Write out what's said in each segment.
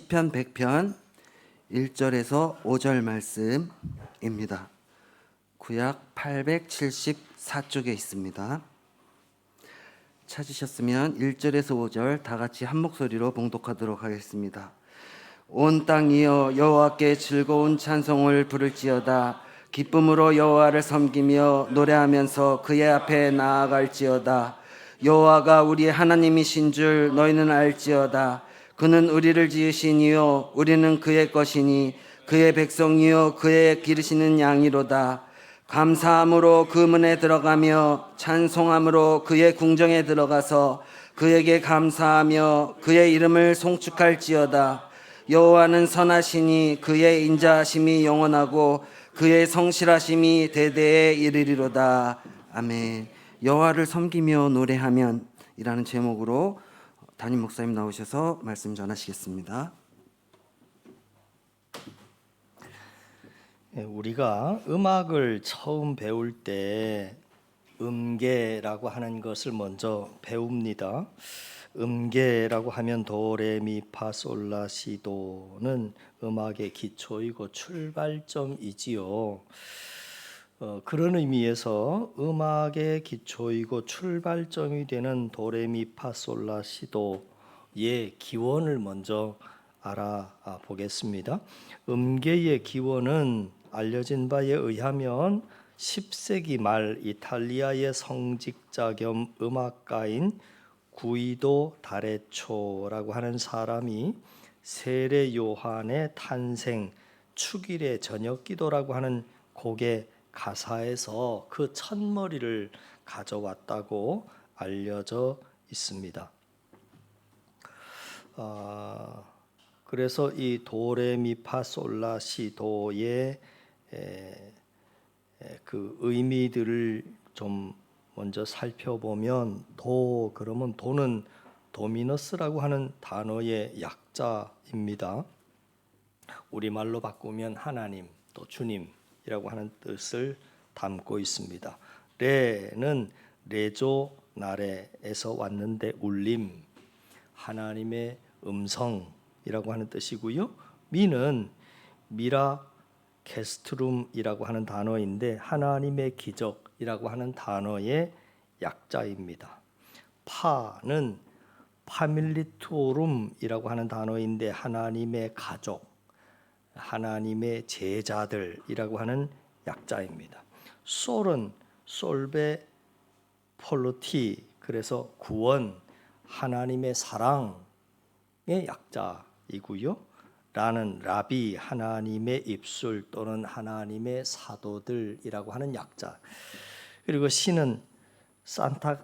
시편 100편 1절에서 5절 말씀입니다. 구약 874쪽에 있습니다. 찾으셨으면 1절에서 5절 다 같이 한 목소리로 봉독하도록 하겠습니다. 온 땅이여 여호와께 즐거운 찬송을 부를지어다. 기쁨으로 여호와를 섬기며 노래하면서 그의 앞에 나아갈지어다. 여호와가 우리의 하나님이신 줄 너희는 알지어다. 그는 우리를 지으신 이요 우리는 그의 것이니 그의 백성이요 그의 기르시는 양이로다. 감사함으로 그 문에 들어가며 찬송함으로 그의 궁정에 들어가서 그에게 감사하며 그의 이름을 송축할지어다. 여호와는 선하시니 그의 인자하심이 영원하고 그의 성실하심이 대대에 이르리로다. 아멘. 여호와를 섬기며 노래하면 이라는 제목으로 담임 목사님 나오셔서 말씀 전하시겠습니다. 우리가 음악을 처음 배울 때 음계라고 하는 것을 먼저 배웁니다. 음계라고 하면 도레미파솔라시도는 음악의 기초이고 출발점이지요. 그런 의미에서 음악의 기초이고 출발점이 되는 도레미파솔라시도의 기원을 먼저 알아보겠습니다. 음계의 기원은 알려진 바에 의하면 10세기 말 이탈리아의 성직자 겸 음악가인 구이도 다레초라고 하는 사람이 세례 요한의 탄생 축일의 저녁기도라고 하는 곡의 가사에서 그 첫머리를 가져왔다고 알려져 있습니다. 그래서 이 도레미파솔라시도의 그 의미들을 좀 먼저 살펴보면 그러면 도는 도미너스라고 하는 단어의 약자입니다. 우리말로 바꾸면 하나님 또 주님이라고 하는 뜻을 담고 있습니다. 레는 레조 나레에서 왔는데 울림, 하나님의 음성이라고 하는 뜻이고요. 미는 미라 게스트룸이라고 하는 단어인데 하나님의 기적이라고 하는 단어의 약자입니다. 파는 파밀리투룸이라고 하는 단어인데 하나님의 가족, 하나님의 제자들이라고 하는 약자입니다. 솔은 솔베 폴로티, 그래서 구원, 하나님의 사랑의 약자이고요. 라는 라비, 하나님의 입술 또는 하나님의 사도들이라고 하는 약자. 그리고 시는 산타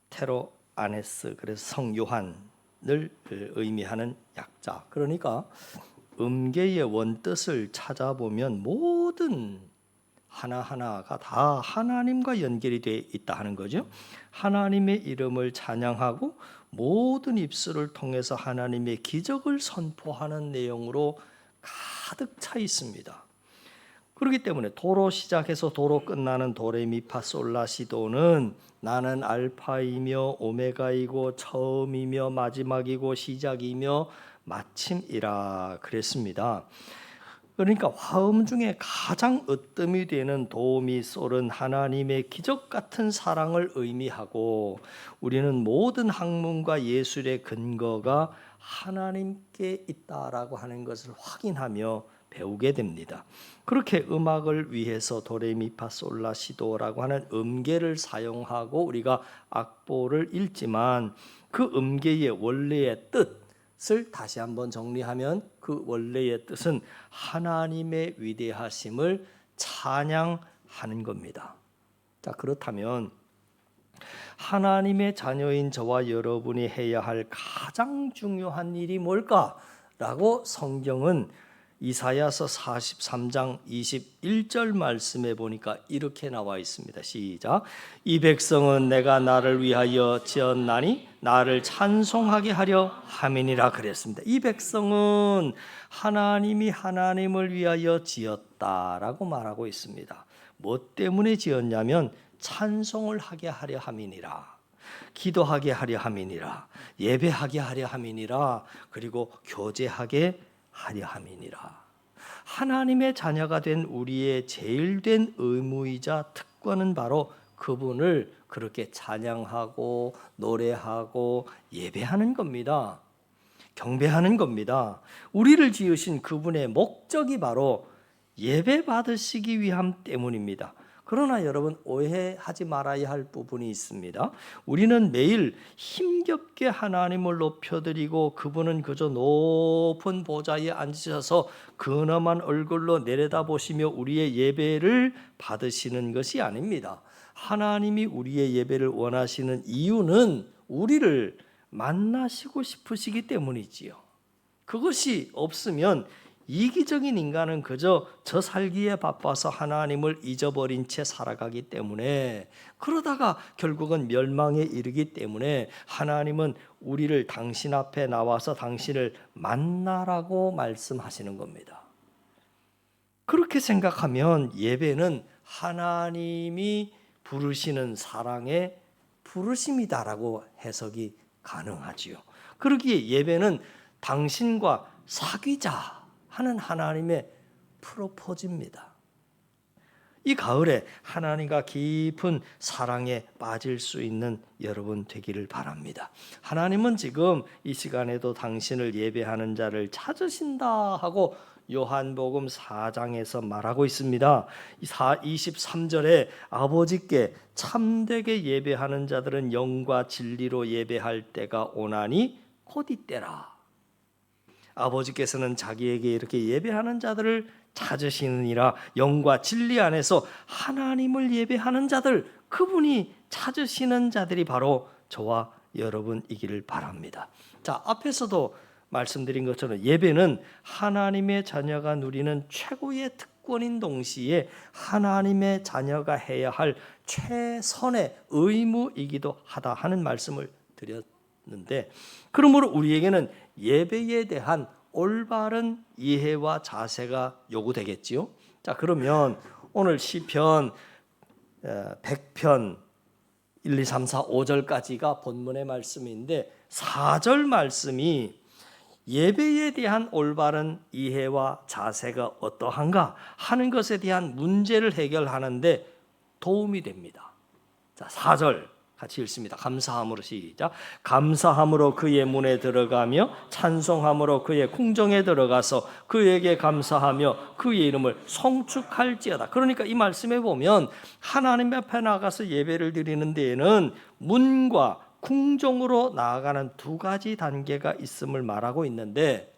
테로 아네스, 그래서 성 요한을 의미하는 약자. 그러니까 음계의 원뜻을 찾아보면 모든 하나하나가 다 하나님과 연결이 되어 있다 하는 거죠. 하나님의 이름을 찬양하고 모든 입술을 통해서 하나님의 기적을 선포하는 내용으로 가득 차 있습니다. 그렇기 때문에 도로 시작해서 도로 끝나는 도레미파솔라시도는 나는 알파이며 오메가이고 처음이며 마지막이고 시작이며 마침이라 그랬습니다. 그러니까 화음 중에 가장 으뜸이 되는 도미솔은 하나님의 기적 같은 사랑을 의미하고 우리는 모든 학문과 예술의 근거가 하나님께 있다라고 하는 것을 확인하며 배우게 됩니다. 그렇게 음악을 위해서 도레미파솔라시도라고 하는 음계를 사용하고 우리가 악보를 읽지만 그 음계의 원래의 뜻을 다시 한번 정리하면 그 원래의 뜻은 하나님의 위대하심을 찬양하는 겁니다. 자, 그렇다면 하나님의 자녀인 저와 여러분이 해야 할 가장 중요한 일이 뭘까라고 성경은 이사야서 43장 21절 말씀에 보니까 이렇게 나와 있습니다. 시작. 이 백성은 내가 나를 위하여 지었나니 나를 찬송하게 하려 함이니라 그랬습니다. 이 백성은 하나님이 하나님을 위하여 지었다라고 말하고 있습니다. 뭐 때문에 지었냐면 찬송을 하게 하려 함이니라. 기도하게 하려 함이니라. 예배하게 하려 함이니라. 그리고 교제하게 하려 함이니라. 하나님의 자녀가 된 우리의 제일 된 의무이자 특권은 바로 그분을 그렇게 찬양하고 노래하고 예배하는 겁니다. 경배하는 겁니다. 우리를 지으신 그분의 목적이 바로 예배 받으시기 위함 때문입니다. 그러나 여러분, 오해하지 말아야 할 부분이 있습니다. 우리는 매일 힘겹게 하나님을 높여드리고 그분은 그저 높은 보좌에 앉으셔서 근엄한 얼굴로 내려다보시며 우리의 예배를 받으시는 것이 아닙니다. 하나님이 우리의 예배를 원하시는 이유는 우리를 만나시고 싶으시기 때문이지요. 그것이 없으면 이기적인 인간은 그저 저 살기에 바빠서 하나님을 잊어버린 채 살아가기 때문에, 그러다가 결국은 멸망에 이르기 때문에 하나님은 우리를 당신 앞에 나와서 당신을 만나라고 말씀하시는 겁니다. 그렇게 생각하면 예배는 하나님이 부르시는 사랑의 부르심이다라고 해석이 가능하지요. 그러기에 예배는 당신과 사귀자 하는 하나님의 프로포즈입니다. 이 가을에 하나님과 깊은 사랑에 빠질 수 있는 여러분 되기를 바랍니다. 하나님은 지금 이 시간에도 당신을 예배하는 자를 찾으신다 하고 요한복음 4장에서 말하고 있습니다. 23절에 아버지께 참되게 예배하는 자들은 영과 진리로 예배할 때가 오나니 곧 이때라. 아버지께서는 자기에게 이렇게 예배하는 자들을 찾으시느니라. 영과 진리 안에서 하나님을 예배하는 자들, 그분이 찾으시는 자들이 바로 저와 여러분이기를 바랍니다. 자, 앞에서도 말씀드린 것처럼 예배는 하나님의 자녀가 누리는 최고의 특권인 동시에 하나님의 자녀가 해야 할 최선의 의무이기도 하다 하는 말씀을 드렸는데, 그러므로 우리에게는 예배에 대한 올바른 이해와 자세가 요구되겠지요. 자, 그러면 오늘 시편 100편 1, 2, 3, 4, 5절까지가 본문의 말씀인데 4절 말씀이 예배에 대한 올바른 이해와 자세가 어떠한가 하는 것에 대한 문제를 해결하는데 도움이 됩니다. 자, 4절 같이 읽습니다. 감사함으로 시작. 감사함으로 그의 문에 들어가며 찬송함으로 그의 궁정에 들어가서 그에게 감사하며 그의 이름을 송축할지어다. 그러니까 이 말씀에 보면 하나님 앞에 나가서 예배를 드리는 데에는 문과 궁정으로 나아가는 두 가지 단계가 있음을 말하고 있는데,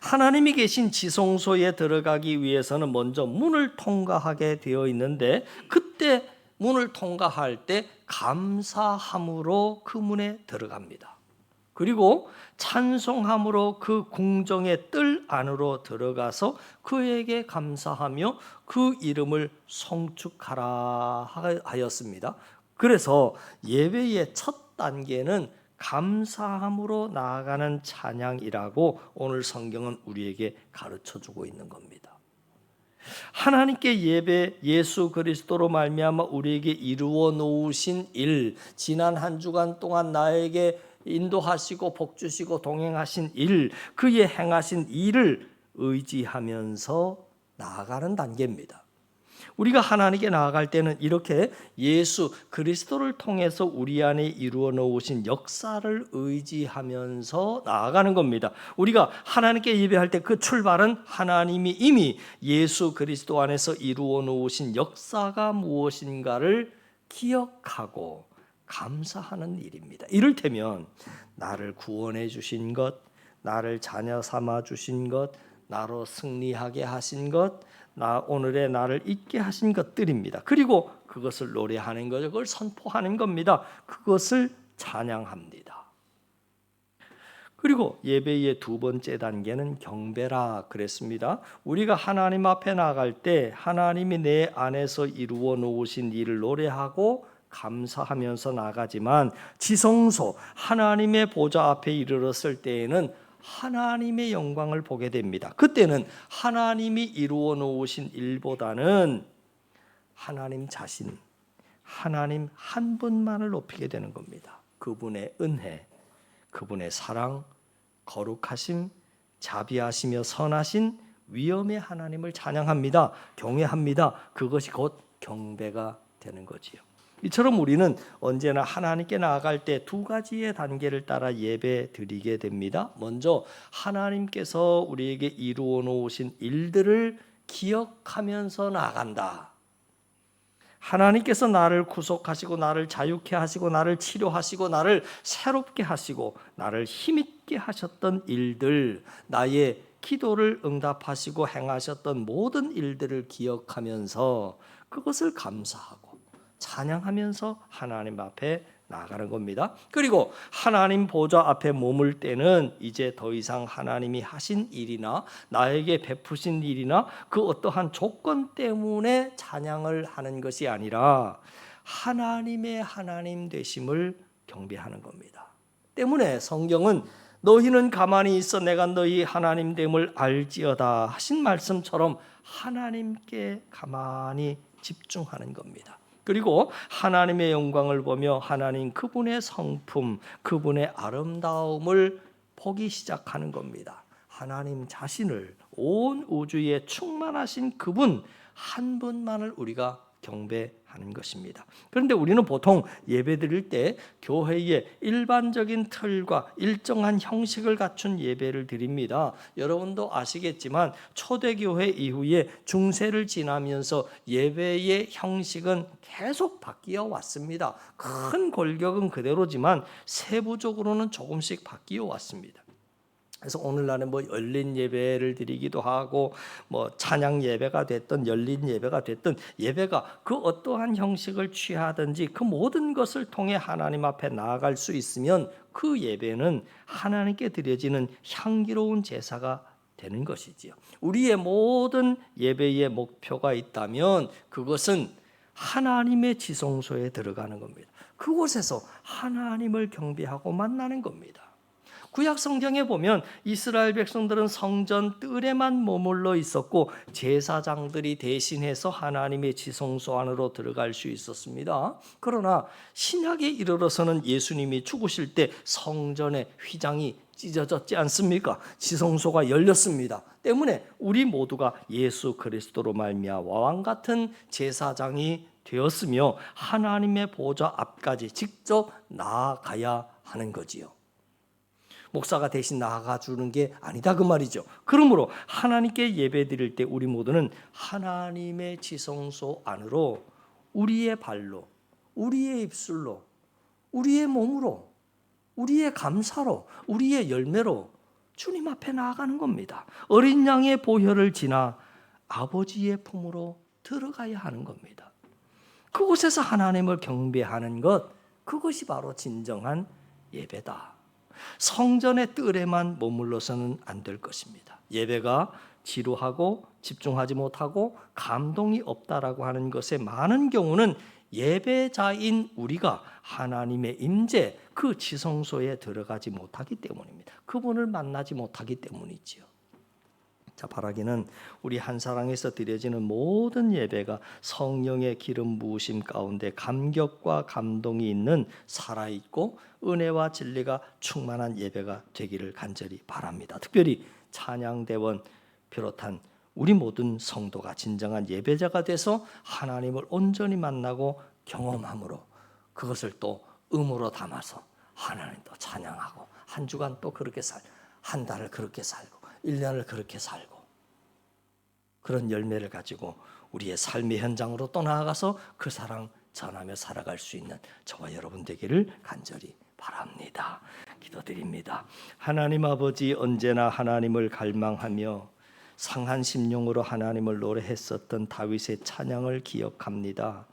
하나님이 계신 지성소에 들어가기 위해서는 먼저 문을 통과하게 되어 있는데, 그때 문을 통과할 때 감사함으로 그 문에 들어갑니다. 그리고 찬송함으로 그 궁정의 뜰 안으로 들어가서 그에게 감사하며 그 이름을 송축하라 하였습니다. 그래서 예배의 첫 단계는 감사함으로 나아가는 찬양이라고 오늘 성경은 우리에게 가르쳐주고 있는 겁니다. 하나님께 예배, 예수 그리스도로 말미암아 우리에게 이루어 놓으신 일, 지난 한 주간 동안 나에게 인도하시고 복주시고 동행하신 일, 그의 행하신 일을 의지하면서 나아가는 단계입니다. 우리가 하나님께 나아갈 때는 이렇게 예수 그리스도를 통해서 우리 안에 이루어 놓으신 역사를 의지하면서 나아가는 겁니다. 우리가 하나님께 예배할 때 그 출발은 하나님이 이미 예수 그리스도 안에서 이루어 놓으신 역사가 무엇인가를 기억하고 감사하는 일입니다. 이를테면 나를 구원해 주신 것, 나를 자녀 삼아 주신 것, 나로 승리하게 하신 것, 오늘의 나를 있게 하신 것들입니다. 그리고 그것을 노래하는 거죠. 그걸 선포하는 겁니다. 그것을 찬양합니다. 그리고 예배의 두 번째 단계는 경배라 그랬습니다. 우리가 하나님 앞에 나갈 때 하나님이 내 안에서 이루어 놓으신 일을 노래하고 감사하면서 나가지만, 지성소 하나님의 보좌 앞에 이르렀을 때에는 하나님의 영광을 보게 됩니다. 그때는 하나님이 이루어 놓으신 일보다는 하나님 자신, 하나님 한 분만을 높이게 되는 겁니다. 그분의 은혜, 그분의 사랑, 거룩하심, 자비하시며 선하신 위엄의 하나님을 찬양합니다. 경외합니다. 그것이 곧 경배가 되는 거지요. 이처럼 우리는 언제나 하나님께 나아갈 때 두 가지의 단계를 따라 예배 드리게 됩니다. 먼저 하나님께서 우리에게 이루어 놓으신 일들을 기억하면서 나아간다. 하나님께서 나를 구속하시고 나를 자유케 하시고 나를 치료하시고 나를 새롭게 하시고 나를 힘있게 하셨던 일들, 나의 기도를 응답하시고 행하셨던 모든 일들을 기억하면서 그것을 감사하고 찬양하면서 하나님 앞에 나아가는 겁니다. 그리고 하나님 보좌 앞에 머물 때는 이제 더 이상 하나님이 하신 일이나 나에게 베푸신 일이나 그 어떠한 조건 때문에 찬양을 하는 것이 아니라 하나님의 하나님 되심을 경배하는 겁니다. 때문에 성경은 너희는 가만히 있어 내가 너희 하나님 됨을 알지어다 하신 말씀처럼 하나님께 가만히 집중하는 겁니다. 그리고 하나님의 영광을 보며 하나님 그분의 성품, 그분의 아름다움을 보기 시작하는 겁니다. 하나님 자신을 온 우주에 충만하신 그분 한 분만을 우리가 경배하는 것입니다. 그런데 우리는 보통 예배드릴 때 교회의 일반적인 틀과 일정한 형식을 갖춘 예배를 드립니다. 여러분도 아시겠지만 초대교회 이후에 중세를 지나면서 예배의 형식은 계속 바뀌어 왔습니다. 큰 골격은 그대로지만 세부적으로는 조금씩 바뀌어 왔습니다. 그래서 오늘날은 열린 예배를 드리기도 하고 찬양 예배가 됐든 열린 예배가 됐든 예배가 그 어떠한 형식을 취하든지 그 모든 것을 통해 하나님 앞에 나아갈 수 있으면 그 예배는 하나님께 드려지는 향기로운 제사가 되는 것이지요. 우리의 모든 예배의 목표가 있다면 그것은 하나님의 지성소에 들어가는 겁니다. 그곳에서 하나님을 경배하고 만나는 겁니다. 구약 성경에 보면 이스라엘 백성들은 성전 뜰에만 머물러 있었고 제사장들이 대신해서 하나님의 지성소 안으로 들어갈 수 있었습니다. 그러나 신약에 이르러서는 예수님이 죽으실 때 성전의 휘장이 찢어졌지 않습니까? 지성소가 열렸습니다. 때문에 우리 모두가 예수 그리스도로 말미암아 왕 같은 제사장이 되었으며 하나님의 보좌 앞까지 직접 나아가야 하는 거지요. 목사가 대신 나아가 주는 게 아니다 그 말이죠. 그러므로 하나님께 예배드릴 때 우리 모두는 하나님의 지성소 안으로 우리의 발로, 우리의 입술로, 우리의 몸으로, 우리의 감사로, 우리의 열매로 주님 앞에 나아가는 겁니다. 어린 양의 보혈을 지나 아버지의 품으로 들어가야 하는 겁니다. 그곳에서 하나님을 경배하는 것, 그것이 바로 진정한 예배다. 성전의 뜰에만 머물러서는 안 될 것입니다. 예배가 지루하고 집중하지 못하고 감동이 없다라고 하는 것의 많은 경우는 예배자인 우리가 하나님의 임재 그 지성소에 들어가지 못하기 때문입니다. 그분을 만나지 못하기 때문이지요. 자, 바라기는 우리 한사랑에서 드려지는 모든 예배가 성령의 기름 부으심 가운데 감격과 감동이 있는 살아있고 은혜와 진리가 충만한 예배가 되기를 간절히 바랍니다. 특별히 찬양대원 비롯한 우리 모든 성도가 진정한 예배자가 돼서 하나님을 온전히 만나고 경험함으로 그것을 또 음으로 담아서 하나님 또 찬양하고 한 주간 또 그렇게 한 달을 그렇게 살고 1년을 그렇게 살고 그런 열매를 가지고 우리의 삶의 현장으로 또 나아가서 그 사랑 전하며 살아갈 수 있는 저와 여러분 되기를 간절히 바랍니다. 기도드립니다. 하나님 아버지, 언제나 하나님을 갈망하며 상한 심령으로 하나님을 노래했었던 다윗의 찬양을 기억합니다.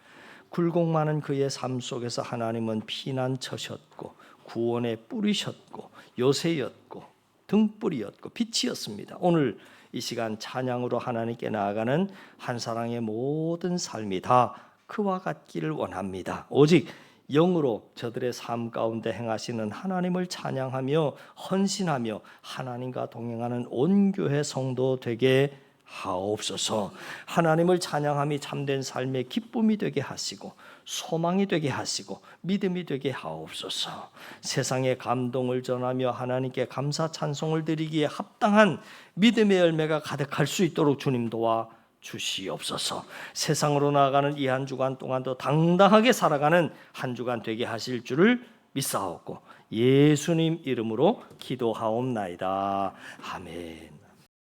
굴곡 많은 그의 삶 속에서 하나님은 피난처셨고 구원의 뿌리셨고 요새였고 등불이었고 빛이었습니다. 오늘 이 시간 찬양으로 하나님께 나아가는 한사랑의 모든 삶이 다 그와 같기를 원합니다. 오직 영으로 저들의 삶 가운데 행하시는 하나님을 찬양하며 헌신하며 하나님과 동행하는 온 교회 성도 되게 하옵소서. 하나님을 찬양함이 참된 삶의 기쁨이 되게 하시고 소망이 되게 하시고 믿음이 되게 하옵소서. 세상에 감동을 전하며 하나님께 감사 찬송을 드리기에 합당한 믿음의 열매가 가득할 수 있도록 주님 도와 주시옵소서. 세상으로 나아가는 이 한 주간 동안도 당당하게 살아가는 한 주간 되게 하실 줄을 믿사옵고 예수님 이름으로 기도하옵나이다. 아멘.